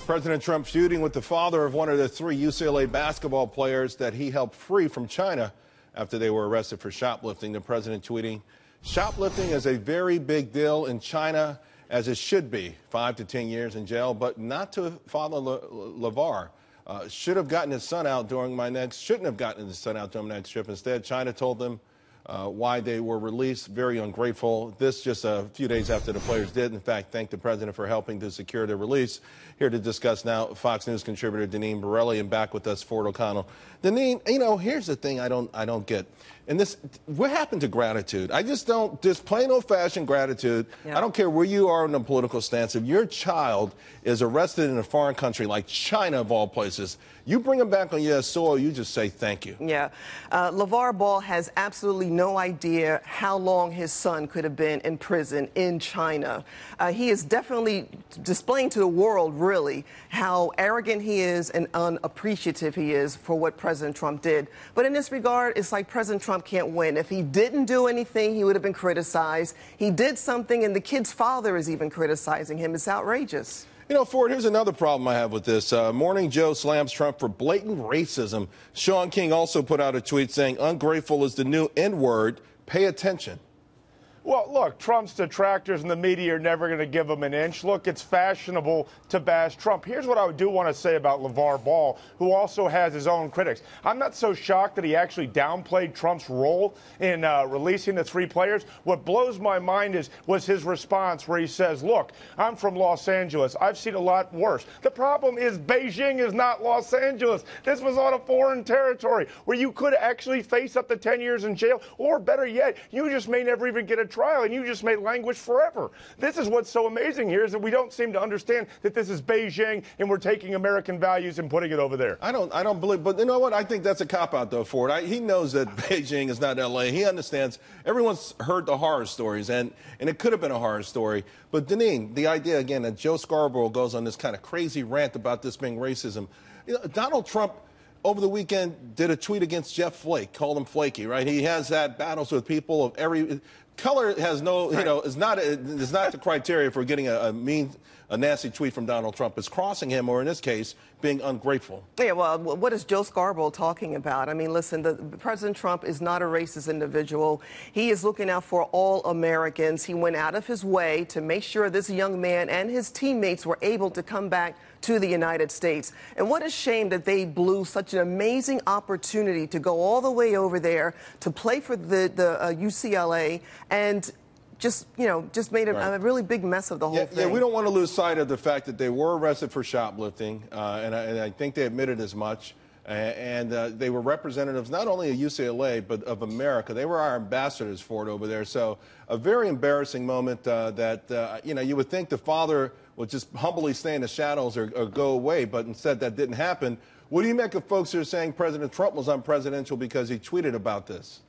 President Trump feuding with the father of one of the 3 UCLA basketball players that he helped free from China after they were arrested for shoplifting. The president tweeting, "Shoplifting is a very big deal in China, as it should be. 5 to 10 years in jail, but not to Father LaVar. Shouldn't have gotten his son out during my next trip. Instead, China told them why they were released. Very ungrateful." This just a few days after the players did, in fact, thank the president for helping to secure their release. Here to discuss now, Fox News contributor Deneen Borelli, and back with us, Ford O'Connell. Deneen, you know, here's the thing I don't get. And this, what happened to gratitude? I just don't, just plain old-fashioned gratitude. Yeah. I don't care where you are in the political stance. If your child is arrested in a foreign country like China, of all places, you bring him back on U.S. soil, you just say thank you. Yeah. LaVar Ball has absolutely no idea how long his son could have been in prison in China. He is definitely displaying to the world, really, how arrogant he is and unappreciative he is for what President Trump did. But in this regard, it's like President Trump can't win. If he didn't do anything, he would have been criticized. He did something, and the kid's father is even criticizing him. It's outrageous. You know, Ford, here's another problem I have with this. Morning Joe slams Trump for blatant racism. Sean King also put out a tweet saying, "Ungrateful is the new N-word. Pay attention." Well, look, Trump's detractors and the media are never going to give him an inch. Look, it's fashionable to bash Trump. Here's what I do want to say about LaVar Ball, who also has his own critics. I'm not so shocked that he actually downplayed Trump's role in releasing the 3 players. What blows my mind was his response where he says, look, I'm from Los Angeles. I've seen a lot worse. The problem is Beijing is not Los Angeles. This was on a foreign territory where you could actually face up to 10 years in jail, or better yet, you just may never even get a trial, and you just may languish forever. This is what's so amazing here, is that we don't seem to understand that this is Beijing and we're taking American values and putting it over there. I don't believe, but you know what? I think that's a cop-out, though, Ford. He knows that Beijing is not L.A. He understands. Everyone's heard the horror stories, and it could have been a horror story. But, Deneen, the idea, again, that Joe Scarborough goes on this kind of crazy rant about this being racism. You know, Donald Trump, over the weekend, did a tweet against Jeff Flake, called him flaky, right? He has had battles with people of every color. Has no, you know, is not the criteria for getting a nasty tweet from Donald Trump. It's crossing him, or in this case, being ungrateful. Yeah, well, what is Joe Scarborough talking about? I mean, listen, President Trump is not a racist individual. He is looking out for all Americans. He went out of his way to make sure this young man and his teammates were able to come back to the United States. And what a shame that they blew such an amazing opportunity to go all the way over there to play for the UCLA and just made a really big mess of the whole thing. Yeah, we don't want to lose sight of the fact that they were arrested for shoplifting, and I think they admitted as much. And they were representatives not only of UCLA, but of America. They were our ambassadors for it over there. So a very embarrassing moment that, you know, you would think the father would just humbly stay in the shadows or go away, but instead that didn't happen. What do you make of folks who are saying President Trump was unpresidential because he tweeted about this?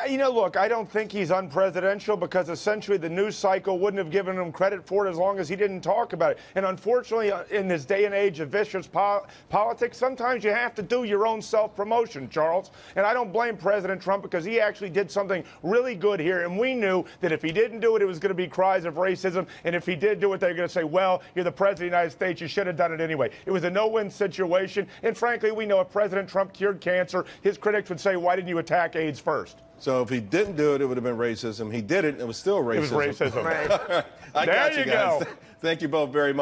You know, look, I don't think he's unpresidential because essentially the news cycle wouldn't have given him credit for it as long as he didn't talk about it. And unfortunately, in this day and age of vicious politics, sometimes you have to do your own self-promotion, Charles. And I don't blame President Trump because he actually did something really good here. And we knew that if he didn't do it, it was going to be cries of racism. And if he did do it, they were going to say, well, you're the president of the United States. You should have done it anyway. It was a no-win situation. And frankly, we know if President Trump cured cancer, his critics would say, why didn't you attack AIDS first? So if he didn't do it, it would have been racism. He did it, and it was still racism. It was racism. Right. I got you guys. Go. Thank you both very much.